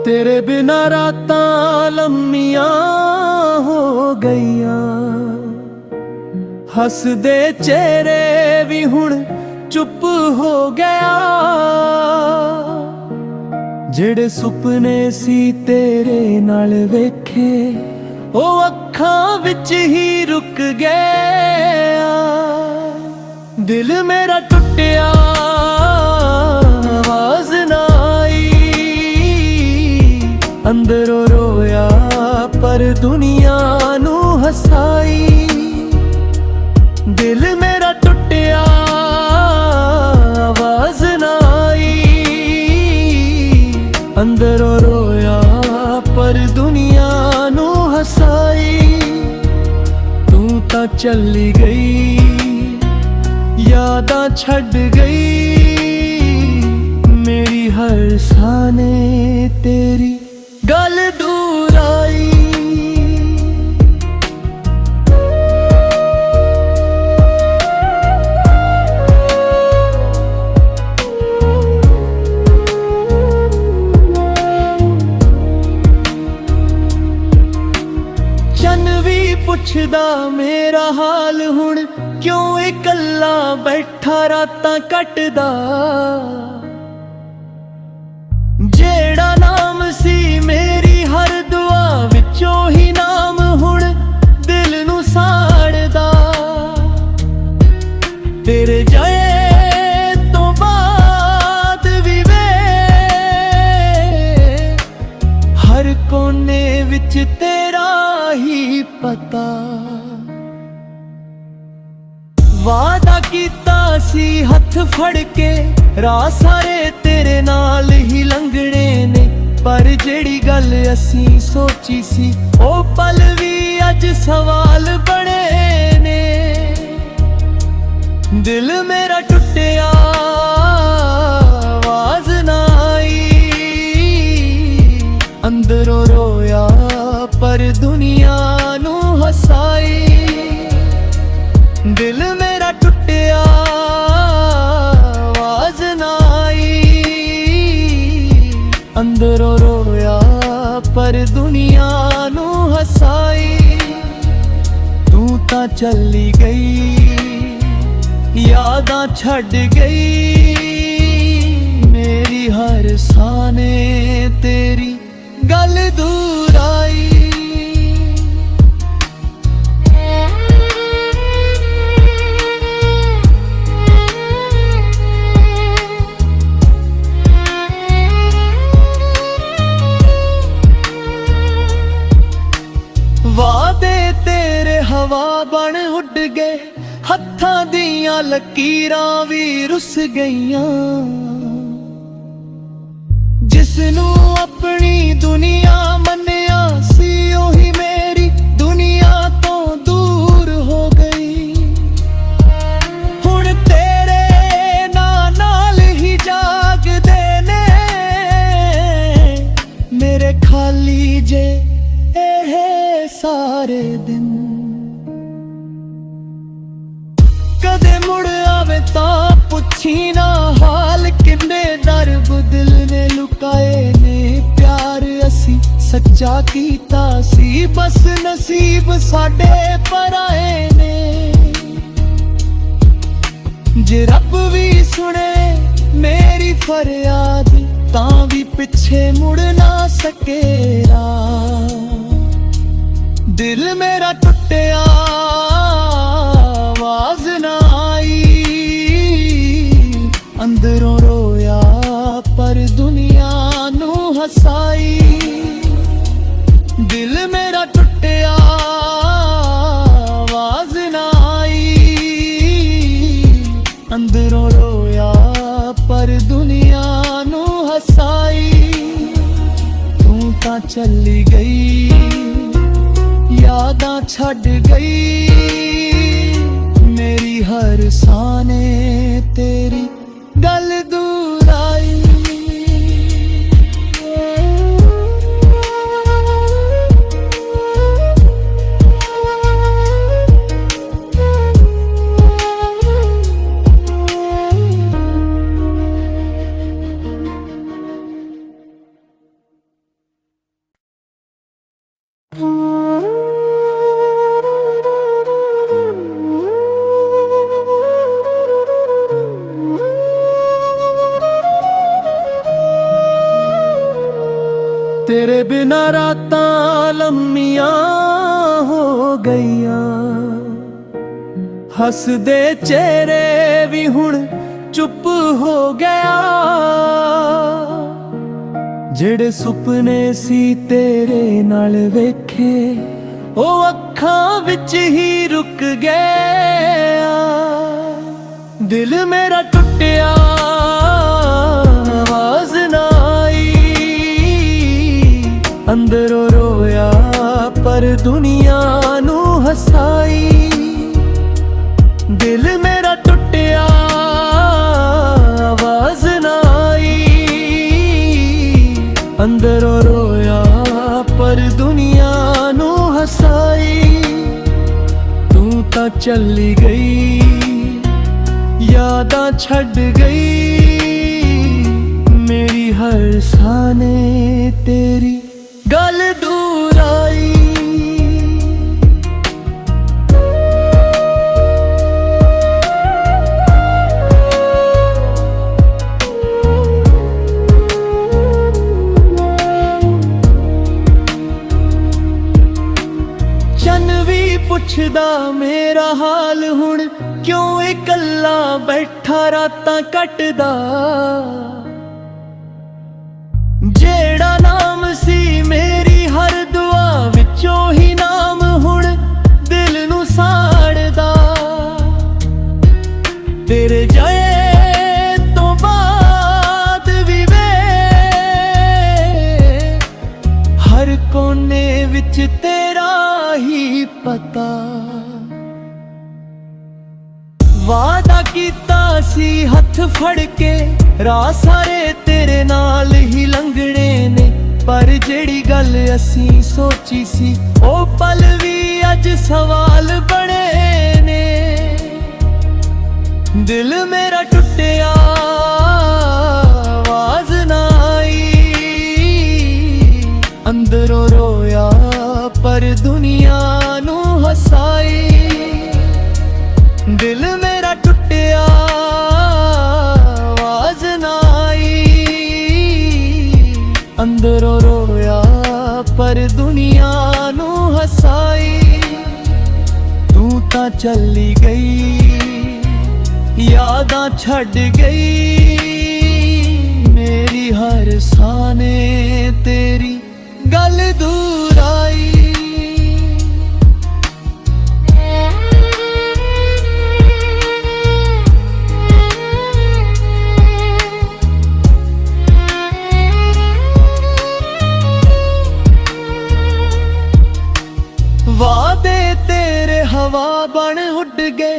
तेरे बिना रातां लम्मियां हो गईयां, हसदे चेहरे भी हुण चुप हो गया। जेड़े सुपने सी तेरे नाल वेखे ओ अखां विच ही रुक गया। दिल मेरा टुटिया आवाज ना आई, अंदरों रोया पर दुनिया नू हसाई। दिल मेरा टुटिया आवाज ना आई, अंदरों रोया पर दुनिया नू हसाई। तू तां चली गई, यादां छड़ गई, मेरी हर साने तेरी गल दूर आई। चन भी पुछदा मेरा हाल हुण, क्यों इकल्ला बैठा रातां कटदा। जेड़ा नाम सी मेरी हर दुआ विचों ही नाम हुण दिल नू साड़दा। तेरे जाए तो बाद भी वे हर कोने विच तेरा ही पता। वादा कीता सी हथ फड़ के, राह सारे तेरे नाल ही लंघने ने। पर जेड़ी गल असी सोची सी ओ पल भी अज सवाल बने ने। दिल मेरा टुटिया आवाज ना आई, अंदरों रोया पर दुनिया नू हसाई। दिल मेरा टुटिया आवाज ना आई, अंदरों रोया पर दुनिया नू हसाई। तू तां चली गई, यादां छड़ गई, मेरी हर साने तेरी गल दूर आई। वादे तेरे हवा बन उड़ गए, हत्थां दियां लकीरां भी रुस गईयां। जिसनू अपनी दुनिया मन्निया सी ओही मेरी दुनिया तो दूर हो गई। हुण तेरे नाल ही जागदे ने मेरे खाली जे सारे दिन। कदे मुड़ आवे तां पुछी ना हाल, किन्ने दर्द दिल ने लुकाए ने। प्यार असी सच्चा कीता सी, बस नसीब साडे पर आए ने। जे रब भी सुने मेरी फरियाद तां भी पिछे मुड़ ना सकेरा। दिल मेरा टुटिया आवाज ना आई, अंदरों रोया पर दुनिया नू हसाई। दिल मेरा टुटिया आवाज ना आई, अंदरों रोया पर दुनिया नू हसाई। तू तां चली गई, यादां छड़ गई, मेरी हर साने तेरी गल दूर आई। तेरे बिना रातां लम्मियां हो गईयां, हसदे चेहरे भी हुण चुप हो गया। जेड़े सुपने सी तेरे नाल वेखे ओ अखां विच ही रुक गया। दिल मेरा टुटिया आवाज ना आई, अंदरों रोया पर दुनिया नू हसाई। दिल मेरा टुटिया आवाज ना आई, अंदरों रोया पर दुनिया नू हसाई। तू तां चली गई, यादां छड़ गई, मेरी हर साने तेरी गल दूर आई। चन भी पुछदा मेरा हाल हुण, क्यों इकल्ला बैठा रातां कटदा। जेड़ा नाम सी मेरी हर दुआ विचों ही नाम हुण दिल नू साड़दा। तेरे जाए तो बाद भी वे हर कोने विच तेरा ही पता। वादा कीता सी हथ फड़ के, राह सारे तेरे नाल ही लंघने ने। पर जेड़ी गल असी सोची सी ओ पल भी अज सवाल बने ने। दिल मेरा टुटिया आवाज ना आई, अंदरों रोया पर दुनिया नू हसाई। दिल मेरा टुटिया आवाज ना आई, अंदरों रोया पर दुनिया नू हसाई। तू तां चली गई, यादां छड़ गई, मेरी हर साने तेरी गल दूर आई। वादे तेरे हवा बन उड़ गए,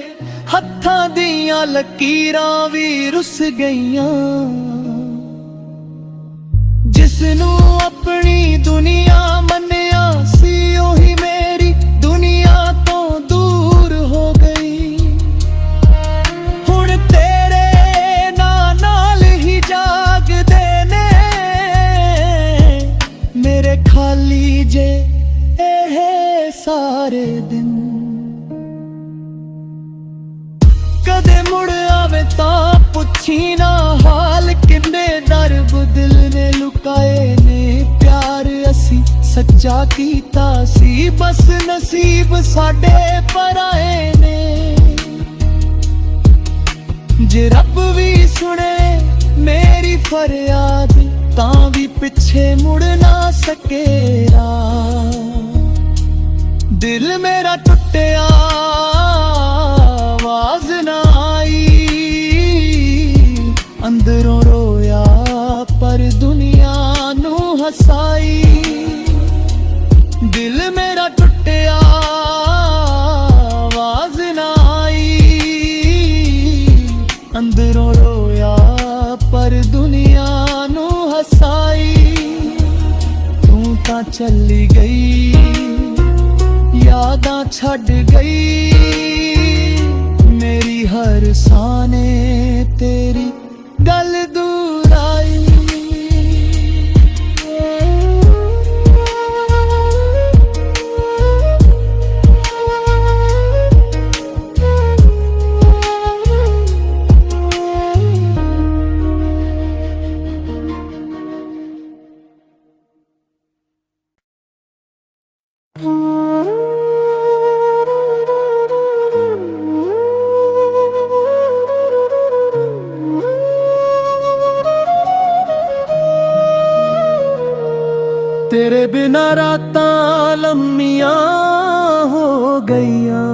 हत्थां दियां लकीरां भी रुस गईयां। जिसनू अपनी दुनिया मन्निया सी ओही मेरी दुनिया तो दूर हो गई। हुण तेरे नाल ही जागदे ने मेरे खाली जे सारे दिन। कदे मुड़ आवे तां पुछी ना हाल, किन्ने दर्द दिल ने लुकाए ने। प्यार असी सच्चा कीता सी, बस नसीब साडे पराए ने। जे रब भी सुने मेरी फरियाद तां भी पिछे मुड़ ना सकेगा। दिल मेरा टुटिया आवाज ना आई, अंदरों रोया पर दुनिया नू हसाई। दिल मेरा टुटिया आवाज ना आई, अंदरों रोया पर दुनिया नू हसाई। तू तां चली गई, यादां छड़ गई, मेरी हर साने तेरी गल दूर आई। तेरे बिना रातां लम्मियां हो गईयां,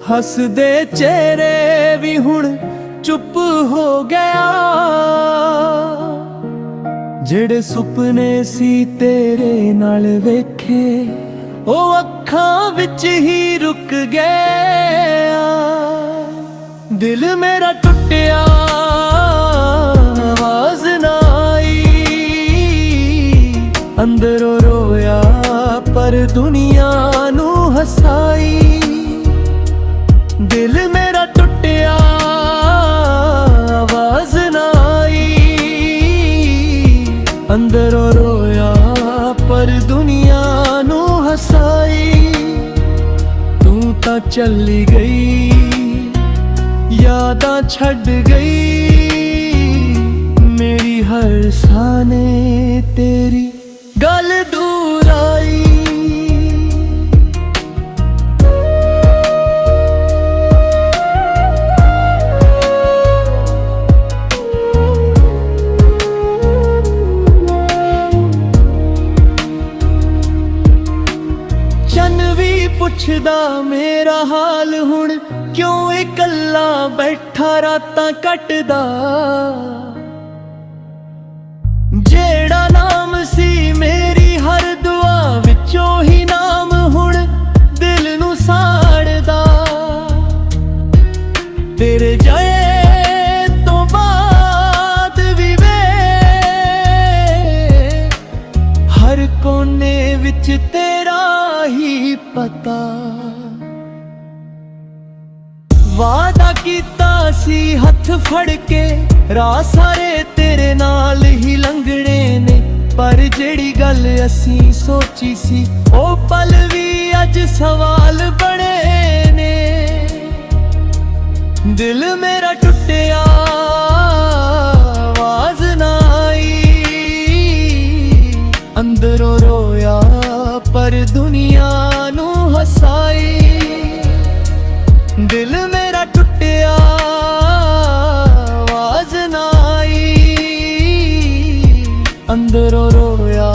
हसदे चेहरे भी हुण चुप हो गया। जेड़े सुपने सी तेरे नाल वेखे ओ अखां विच ही रुक गया। दिल मेरा टुटिया आवाज ना आई, अंदरों रोया पर दुनिया नू हसाई। दिल मेरा टुटिया आवाज ना आई, अंदरों रोया पर दुनिया नू हसाई। तू तां चली गई, यादां छड़ गई, मेरी हर साने तेरी गल दूर आई। चन भी पुछदा मेरा हाल हुण, क्यों इकल्ला बैठा रातां कटदा। जेड़ा नाम सी मेरी हर दुआ विचों ही नाम हुण दिल नू साड़दा। तेरे जाए तो बाद भी वे हर कोने विच तेरा ही पता। वादा कीता सी हथ फड़ के, राह सारे तेरे नाल ही लंघने ने। पर जेड़ी गल असी सोची सी ओ पल भी अज सवाल बने ने। दिल मेरा टुटिया आवाज ना आई, अंदरों रोया पर दुनिया नू हसाई। दिल मेरा टुटिया आवाज ना आई, अंदरों रोया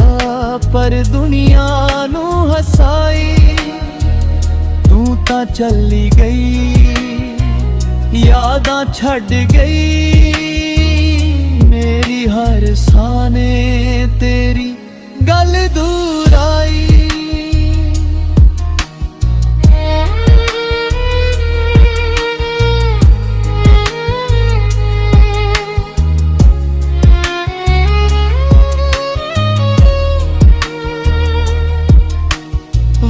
पर दुनिया नू हसाई। तू तां चली गई, यादां छड़ गई, मेरी हर साने तेरी गल दूर आई।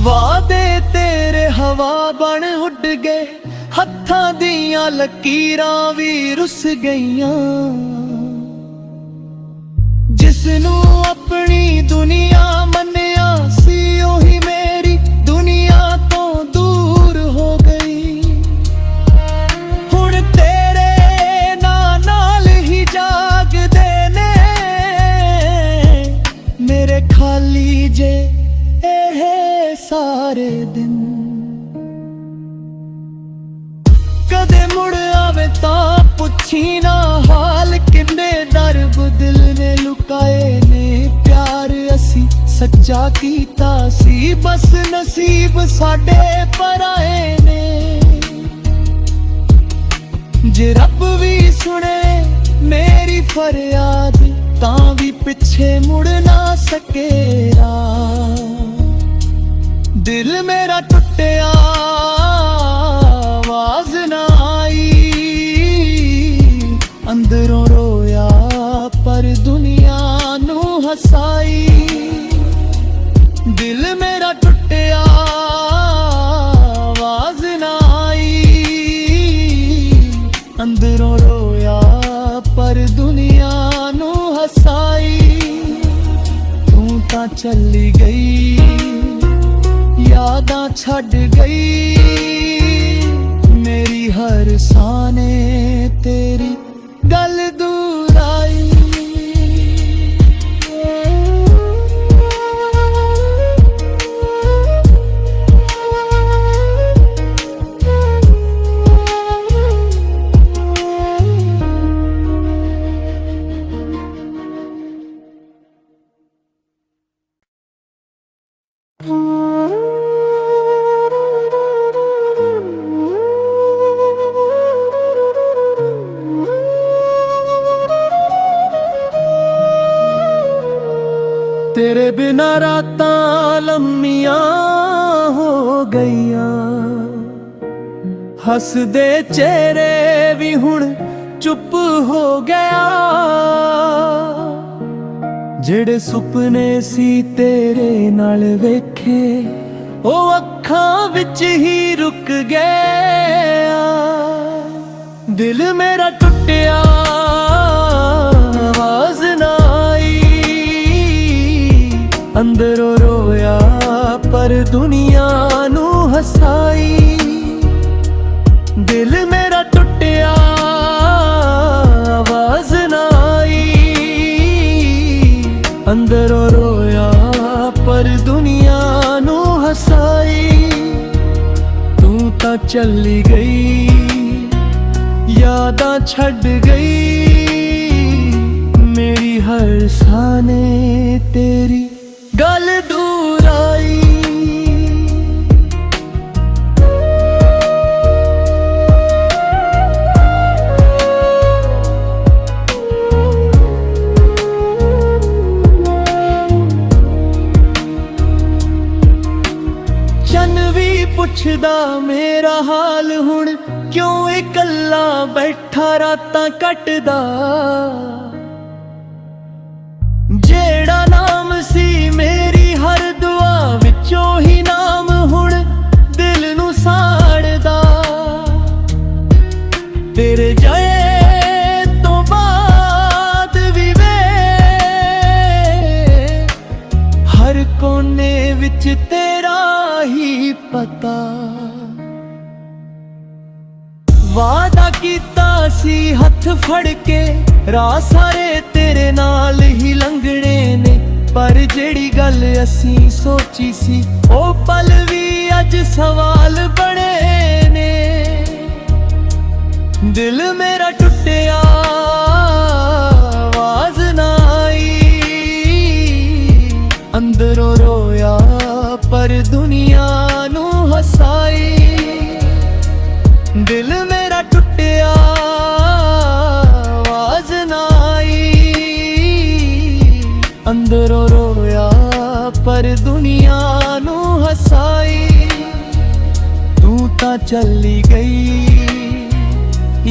वादे तेरे हवा बन उड गए, हत्थां दियां लकीरां भी रुस गईयां। जिसनू अपनी दुनिया मन्निया सी ओही मेरी दुनिया तो दूर हो गई। हुण तेरे नाल ही जागदे ने मेरे खाली जे सारे दिन। कदे मुड़ आवे तां पुछी ना हाल, किन्ने दर्द दिल ने लुकाए ने। प्यार असी सच्चा कीता सी, बस नसीब साडे पराए ने। जे रब भी सुने मेरी फरियाद तां भी पिछे मुड़ ना सकेरा। दिल मेरा टुटिया आवाज ना आई, अंदरों रोया पर दुनिया नू हसाई। दिल मेरा टुटिया आवाज ना आई, अंदरों रोया पर दुनिया नू हसाई। तू तां चली गई, यादां छड़ गई, मेरी हर साने तेरी गल दूर आई। ਨਾ ਰਾਤਾਂ ਲੰਮੀਆਂ ਹੋ ਗਈਆਂ, ਹੱਸਦੇ ਚਿਹਰੇ ਵੀ ਹੁਣ ਚੁੱਪ ਹੋ ਗਿਆ। ਜਿਹੜੇ ਸੁਪਨੇ ਸੀ ਤੇਰੇ ਨਾਲ ਵੇਖੇ, ਉਹ ਅੱਖਾਂ ਵਿੱਚ ਹੀ ਰੁਕ ਗਿਆ। ਦਿਲ ਮੇਰਾ ਟੁੱਟਿਆ, ਆਵਾਜ਼ ਨਾ ਆਈ, ਅੰਦਰੋਂ ਰੋਇਆ ਪਰ ਦੁਨੀਆ ਨੂੰ ਹਸਾਈ। ਦਿਲ ਮੇਰਾ ਟੁੱਟਿਆ, ਆਵਾਜ਼ ਨਾ ਆਈ, ਅੰਦਰੋਂ ਰੋਇਆ ਪਰ ਦੁਨੀਆ ਨੂੰ ਹਸਾਈ। ਤੂੰ ਤਾਂ ਚੱਲੀ ਗਈ, ਯਾਦਾਂ ਛੱਡ ਗਈ, ਮੇਰੀ ਹਰ ਸਾਹ ਨੇ ਤੇਰੀ ਗੱਲ ਦੂਰ ਆਈ। ਚੰਨ ਵੀ ਪੁੱਛਦਾ ਮੇਰਾ ਹਾਲ ਹੁਣ, ਕਿਉਂ ਇਕੱਲਾ ਬੈਠਾ ਰਾਤਾਂ ਕੱਟਦਾ। ਜਿਹੜਾ ਨਾਮ ਸੀ ਮੇਰੀ ਹਰ ਦੁਆ ਵਿੱਚੋਂ ਹੀ ਨਾਮ ਹੁਣ ਦਿਲ ਨੂੰ ਸਾੜਦਾ। ਤੇਰੇ ਜਾਏ ਤੋਂ ਬਾਅਦ ਵੀ ਵੇ ਹਰ ਕੋਨੇ ਵਿੱਚ ਤੇਰਾ ਹੀ ਪਤਾ। ਵਾਦਾ ਕੀਤਾ ਸੀ ਹੱਥ ਫੜ ਕੇ, ਰਾਹ ਸਾਰੇ ਤੇਰੇ ਨਾਲ ਹੀ ਲੰਘਣੇ ਨੇ, ਪਰ ਜਿਹੜੀ ਗੱਲ ਅਸੀਂ ਸੋਚੀ ਸੀ, ਉਹ ਪਲ ਵੀ ਅੱਜ ਸਵਾਲ ਬਣੇ ਨੇ। ਦਿਲ ਮੇਰਾ ਟੁੱਟਿਆ, ਆਵਾਜ਼ ਨਾ ਆਈ, ਅੰਦਰੋਂ ਰੋਇਆ ਪਰ ਦੁਨੀਆ ਨੂੰ ਹਸਾਈ। ਦਿਲ ਮੇਰਾ ਟੁੱਟਿਆ, ਆਵਾਜ਼ ਨਾ ਆਈ, ਅੰਦਰੋਂ ਰੋਇਆ ਪਰ ਦੁਨੀਆ ਨੂੰ ਹਸਾਈ। ਤੂੰ ਤਾਂ ਚੱਲੀ ਗਈ,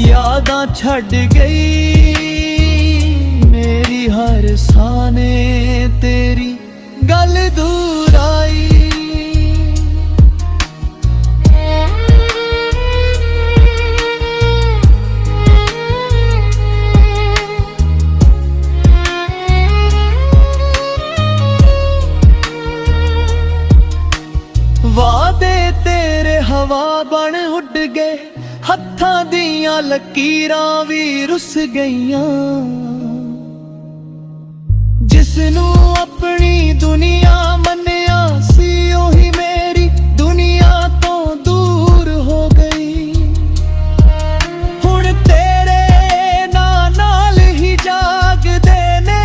ਯਾਦਾਂ ਛੱਡ ਗਈ, ਮੇਰੀ ਹਰ ਸਾਹ ਨੇ ਤੇਰੀ ਗੱਲ ਦੂਰ ਆਈ। ਵਾਦੇ ਤੇਰੇ ਹਵਾ ਬਣ ਉੱਡ ਗਏ, ਹੱਥਾਂ ਦੀਆਂ ਲਕੀਰਾਂ ਵੀ ਰੁੱਸ ਗਈਆਂ। ਜਿਸ ਨੂੰ ਆਪਣੀ ਦੁਨੀਆ ਮੰਨਿਆ ਸੀ, ਉਹੀ ਮੇਰੀ ਦੁਨੀਆ ਤੋਂ ਦੂਰ ਹੋ ਗਈ। ਹੁਣ ਤੇਰੇ ਨਾਲ ਹੀ ਜਾਗਦੇ ਨੇ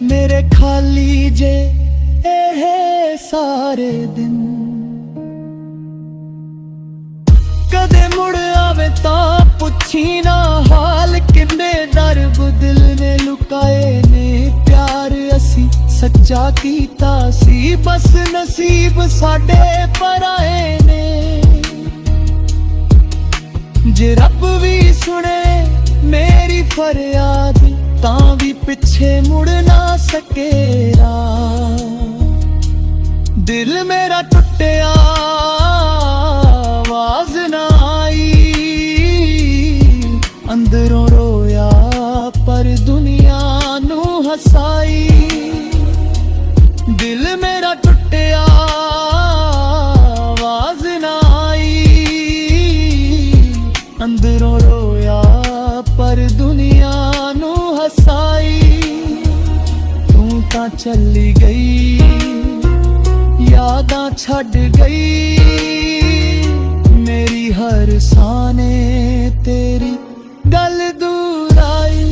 ਮੇਰੇ ਖਾਲੀ ਜੇ ਇਹ ਸਾਰੇ ਦਿਨ। ਕਦੇ ਮੁੜ ਆਵੇ ਤਾਂ ਪੁੱਛੀ ਨਾ ਹਾਲ, ਕਿੰਨੇ ਦਰਦ ਦਿਲ ਨੇ ਲੁਕਾਏ ਨੇ। ਪਿਆਰ ਅਸੀਂ ਸੱਚਾ ਕੀਤਾ ਸੀ, ਬਸ ਨਸੀਬ ਸਾਡੇ ਪਰਾਏ ਨੇ। ਜੇ ਰੱਬ ਵੀ ਸੁਣੇ ਮੇਰੀ ਫਰਿਆਦ, ਤਾਂ ਵੀ ਪਿੱਛੇ ਮੁੜ ਨਾ ਸਕੇਗਾ। ਦਿਲ ਮੇਰਾ ਟੁੱਟਿਆ, ਆਵਾਜ਼ ਨਾ ਆਈ, ਅੰਦਰੋਂ ਰੋਇਆ ਪਰ ਦੁਨੀਆ ਨੂੰ ਹਸਾਈ। ਦਿਲ ਮੇਰਾ ਟੁੱਟਿਆ, ਆਵਾਜ਼ ਨਾ ਆਈ, ਅੰਦਰੋਂ ਰੋਇਆ ਪਰ ਦੁਨੀਆ ਨੂੰ ਹਸਾਈ। ਤੂੰ ਤਾਂ ਚੱਲੀ ਗਈ, ਯਾਦਾਂ ਛੱਡ ਗਈ, ਮੇਰੀ ਹਰ ਸਾਹ ਨੇ ਤੇਰੀ ਗੱਲ ਦੂਰ ਆਈ।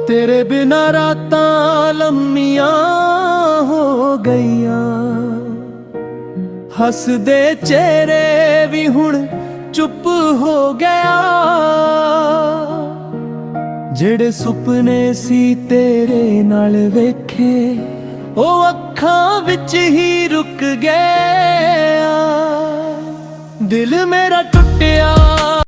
तेरे बिना रातां लम्मियां हो गईयां, हसदे चेहरे भी हुण चुप हो गया। ਜਿਹੜੇ ਸੁਪਨੇ ਸੀ ਤੇਰੇ ਨਾਲ ਵੇਖੇ ਉਹ ਅੱਖਾਂ ਵਿੱਚ ਹੀ ਰੁਕ ਗਿਆ। ਦਿਲ ਮੇਰਾ ਟੁੱਟਿਆ